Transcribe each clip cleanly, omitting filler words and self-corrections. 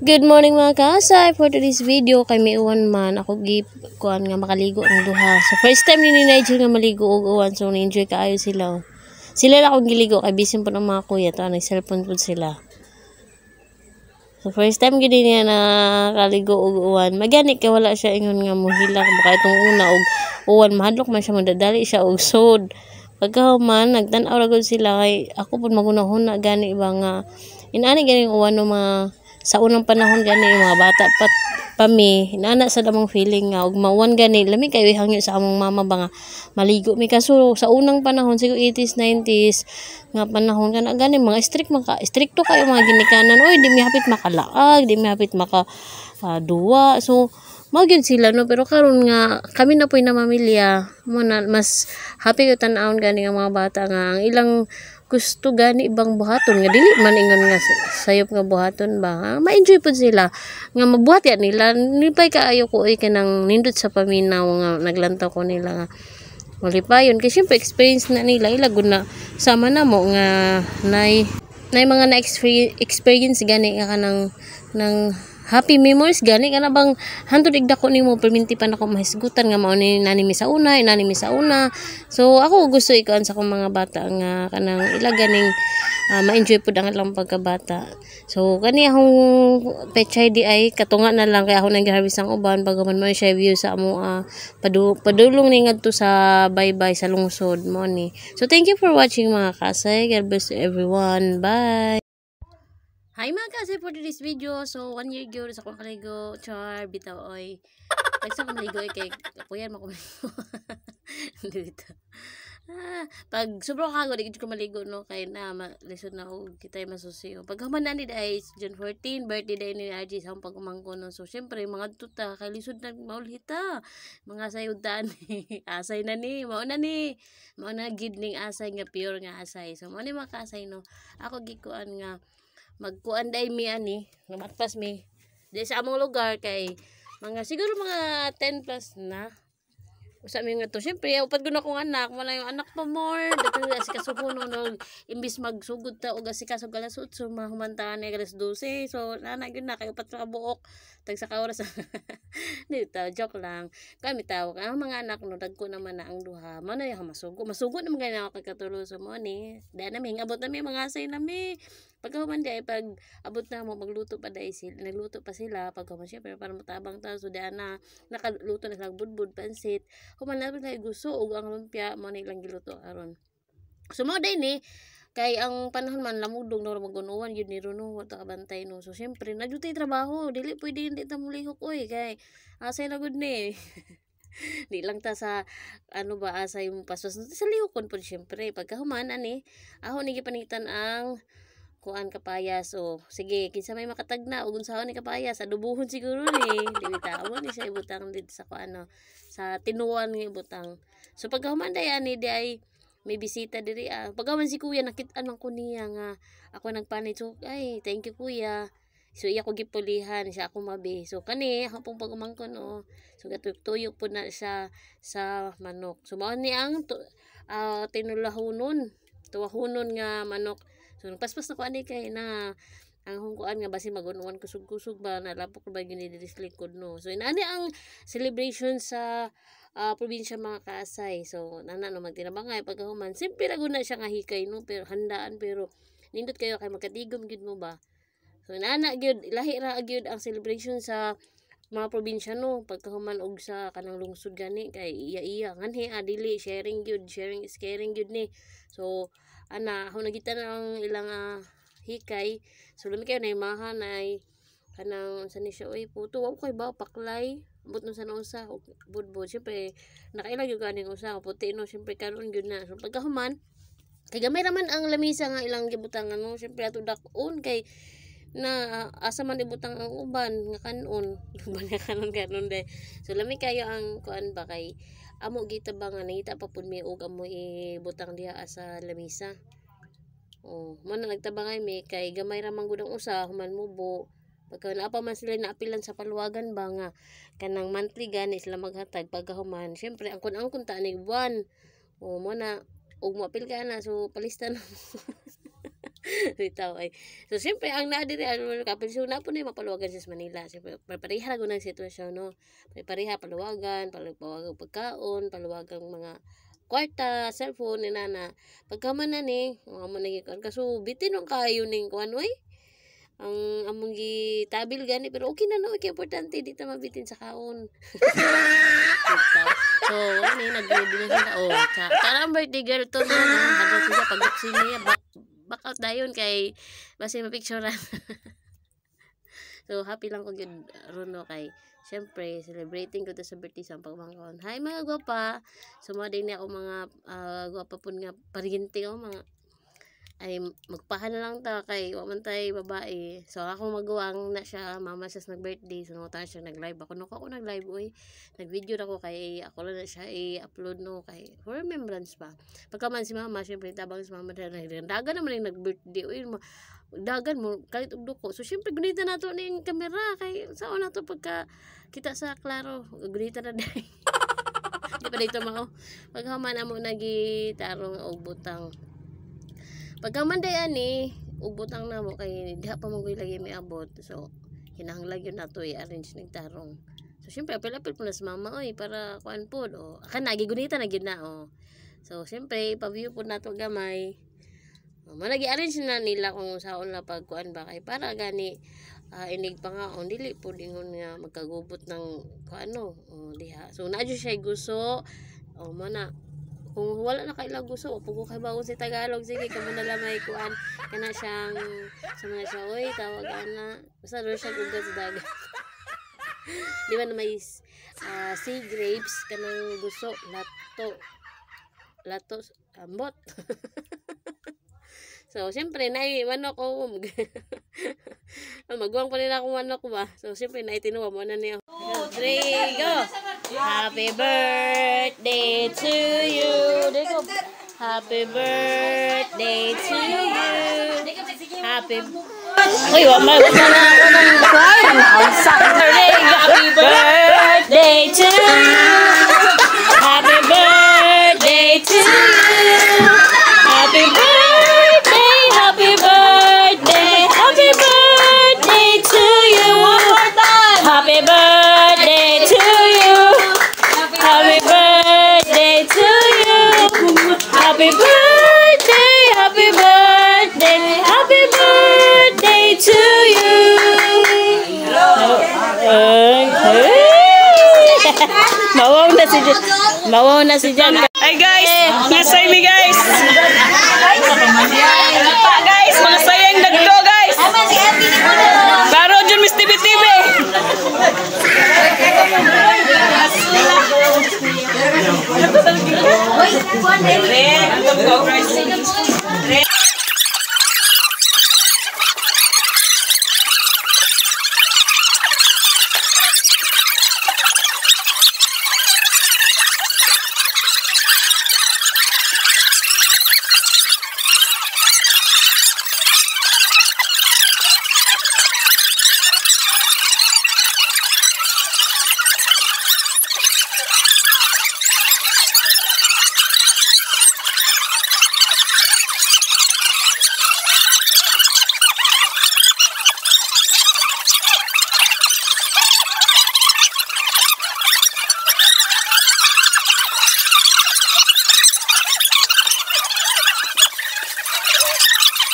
Good morning mga kasay. For today's video kay may uwan man ako kuan nga makaligo ang duha. So first time ni Nigel nga maligo og uwan, so ni-enjoy kaayo sila. Sila la akong giligo kay bisin po ng mga kuya to nag cellphone po sila. So first time gid niya na kaligo og uwan. Magani kay wala siya ingon nga mohilak baka itong una og uwan mahadlok man siya madadali siya og sod. Pagkahuman nagtan-aw ra gud sila kay ako pud magunahon na gani ba nga inani gani uwan no mga sa unang panahon gani yung mga bata mi inana sa damong feeling nga og mauwan gani lami kayo hangyo sa among mama ba nga maligo mi kaso sa unang panahon siguro 80s 90s nga panahon kana gani mga stricto kayo mga ginikanan oy di mi hapit makalaag di mi hapit maka duwa so mao gyud sila no pero karon nga kami na poy na mamilya mo na mas happy ko tan-awon gani nga mga bata nga ang ilang gusto gani ibang buhaton nga dili man ingon nga sayop nga buhaton ba nga ma-enjoy pud sila nga mabuhat ya nila nilipay kaayo ko ay kanang nindot sa paminaw nga naglantaw ko nila nga malipayon kasi syempre experience na nila ila gud na sama na mo nga nay mga na-experience gani nga kanang ng happy memories gani kana bang hantod igdako nimo perminti pa nako mahisgutan nga mao ni nanimi sa una so ako gusto ikaon sa akong mga bata nga kanang ila ganing ma-enjoy pud ang ilang pagkabata so kani akong pechay di ay katunga na lang kay ako nag-harvest ang uban bagaman mo siya view sa amo padulong ni ngadto sa baybay sa lungsod mo ni so thank you for watching mga kasay. God bless everyone, bye. Hi mga kasi for today's video. So 1 year ago sa akong kaligo char bitaw oy. Pagsa ko maligo kay kuya mo ko. Dito. Pag sobrang kagod di ko maligo no kay na lisod na og kitay masusiyo. Pag human na ni ay June 14 birthday day ni RG sa pag umangko no. So syempre mga tuta kay lisod na maulhita. Mga sayod ni asay na ni mao na gid ning asay nga pure nga asay. So mao ni makasay no. Ako gikuan nga magkuan day mi ani lumatpas mi di sa among lugar kay mga siguro mga 10 plus na usa mi nga to syempre upad gud akong anak wala yung anak pa more dapat asikasuhon no imbis magsugod ta og asikaso galas 8 mahumantaan ni galas 12 so nana gyud na kay upat ra ka buok tag sa ka oras dito joke lang kami tawag ang mga anak no dagko naman na ang duha man na masugo naman gani ako kagatulo sa mo ni da na mi abot na mi mga asay na mi pagkahuman di ay pag abot na mo magluto pa dai sila nagluto pa sila pagkahuman syempre para matabang ta so di na nakaluto na sila budbud pansit human na tayo gusto og ang lumpia mo na ilang giluto aron so mo day ni kay ang panahon man lamudong no magunuwan yun ni Runo wa ta kabantay no so syempre nagyutay trabaho dili pwede hindi ta mulihok oy kay asay na gud ni di lang ta sa ano ba asay mo pasos sa lihokon pud syempre pagkahuman ani ako ni gipanitan ang kuan kapayas o sige kinsa may makatagna ug unsahon ni kapayas adubuhon siguro ni di bitaw ni siya ibutang dito sa kuano sa tinuan nga ibutang so pagkahuman day ani di ay may bisita diri pagkahuman si kuya nakit-an man ko niya nga ako nagpanit so ay thank you kuya so iya ko gipulihan siya ako mabi so kani ako pong pagumangkon o so gatuyok po na siya sa manok so mao ni ang tinulahonon tuwahonon nga manok so paspas na ko ani kay na ang hungkuan nga basi magunuan kusog-kusog ba nalapok ba gini diri sa likod no so inani ang celebration sa probinsya mga kaasay so nana no magtinabangay pagkahuman simple ra guna siya nga hikay no pero handaan pero nindot kayo kay magkatigom gyud mo ba so nana gyud lahi ra gyud ang celebration sa mga probinsya no pagkahuman og sa kanang lungsod gani kay iya nganhi dili sharing is caring gyud ni so ana ako nagitan ang ilang hikay so lami kayo na imahan ay kanang sa ni siya oy puto wa ko ba paklay ambot no sa nausa budbud syempre nakailag yung kaning usa puti no syempre karon gyud na so pagkahuman kay gamay raman ang lamisa nga ilang gibutangan no syempre ato dakon kay na asa man ibutang ang uban nga kanon uban nga kanon day so lami kayo ang kuan ba kay amo gita ba nga nangita pa pud mi og amo ibutang diha sa lamisa man na nagtabangay mi kay gamay ra man gud ang usa human mubo pagka naapa man sila naapilan sa paluwagan ba nga kanang monthly gani sila maghatag pagkahuman syempre angkon ta ni buwan mo na og moapil ka na so palista na Bitaw ay. So siyempre ang naa diri ano kapil so na po ni mapaluwagan sa Manila. Siyempre pareha ra gud ang sitwasyon no. Pareha paluwagan, paluwagan pagkaon, paluwagan mga kwarta, cellphone ni nana. Pagkaman na ni, mo nagikuan kaso bitin ang kayo ning kuan oy. Ang among gitabil gani pero okay na no, okay importante di ta mabitin sa kaon. So, ni nagbibigay sila karang birthday girl to na hanggang sila pag-vaccine niya back out dayon kay basta mapicturean. So happy lang ko gyud runo kay syempre celebrating ko to sa birthday sa pagmangkon. Hi mga gwapa. So mo din ako mga gwapa pud nga pariente ko mga ay magpahan na lang ta kay wa man tay babae. So ako maguwang na siya mama siya nag-birthday so no ta siya nag-live ako no ako nag-live oy. Nag-video ako kay ako lang na siya i-upload no kay for remembrance pa. Pagka man si mama syempre tabang si mama dagan naman yung nag-birthday oy dagan mo kahit ugduko. So syempre gunita nato ni yung camera kay sao na to pagka kita sa klaro gunita na dai. Di pa dito mao. Paghaman amo nagitarong og butang. Pagkamanday ani, ubutang na mo kay diha pa magoy lagi may abot. So, hinahanglag yun nato i-arrange ng tarong. So, syempre, apil-apil po na sa mama, oy, para kuan po. O, akan nagigunita na gid na, o. So, syempre, pa-view po nato gamay. O, managi-arrange na nila kung saon na pagkuan ba kay para gani inig pa nga, o, dili po dingon nga magkagubot ng kuano, o, diha. So, naadyo siya gusto, o, mana, kung wala na kailang gusto pugo kay bawon si Tagalog sige kamo na lamay kuan kana siyang sa mga siya oy tawagan na basta ro siya gugad sa dagat. Di ba na may sea grapes kanang gusto lato ambot. So siyempre nay manok ko magwang pa nila akong manok ba. So siyempre nay tinuwa mo na niya. 3 go. Happy birthday to you. Happy birthday to you. Happy uy, wag na ako ng kuwan. Ang Saturday. Happy birthday to you. Happy birthday to you. Happy birthday. Happy birthday. Happy birthday to you. One more time. Happy birthday to you. Happy birthday to you. Happy birthday. Happy birthday. Happy birthday to you. Mawaw na si Jan. Hey guys, nasay mi guys. Pa guys, mga sayang dagdo guys. Baro jud Miss TV TV.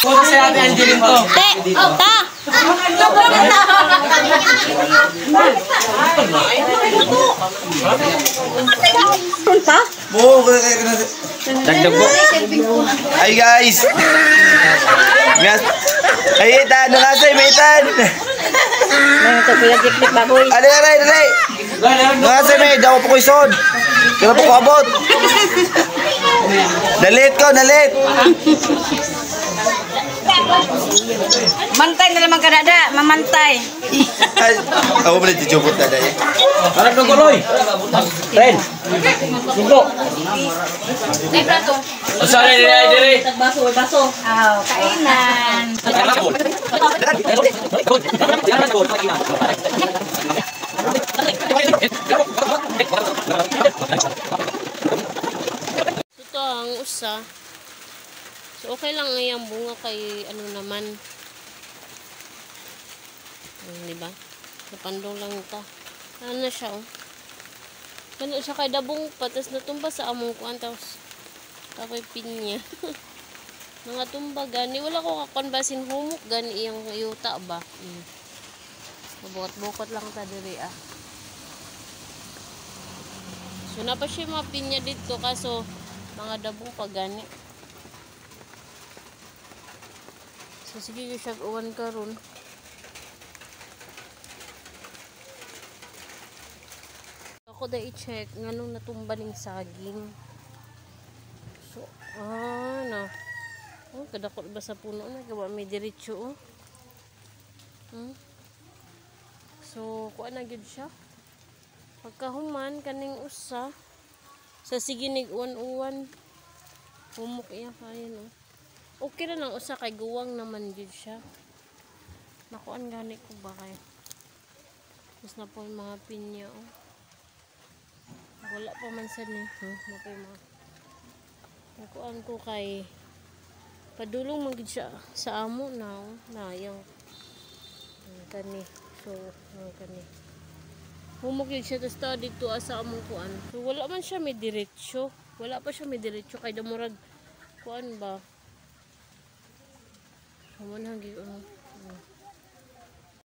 Kung sa atin ang dilim ko. Ta! Dagdag po. Hi guys. Ay itan, nakasay may itan. Alay. Nakasay may, daw po ko isod. Kaya po ko abot. Dalit ko, dalit. Mantay na naman kadada, mamantay. Ako pala tijupot na dahil. Harap ng guloy. Ren. Sugo. Usara dire. Baso. Aw, kainan. Ito ang usa. So okay lang yung bunga kay ano naman. Di ba? Napandong lang ito. Ano na siya, oh. Ano siya kay dabong patas natumba sa among kuan tapos kapoy pinya. Mga tumba gani wala ko kakonbasin humok gani iyang yuta ba. Mabukot-bukot lang ta diri ah. So na pa siya mga pinya dito kaso mga dabong pa gani. So sige siya uwan karon. Ako da i-check nganong natumba ning saging. So na. Oh, kadakot ba sa puno na gawa may diretso oh. So kuan na gyud siya. Pagkahuman kaning usa sa siginig uwan-uwan. Humok iya kayan oh. Okay na lang usa kay guwang naman gyud siya. Nakuan gani ko ba kay. Mas na po yung mga pinya oh. Wala pa man sa ni. Napay mga. Nakuan ko kay padulong magid siya sa amo na oh. Na yung kani. So, kani. Humok yun siya tas dito sa among kuan. So wala man siya may diretsyo. Wala pa siya may diretsyo kay damurag kuan ba. Human hanggi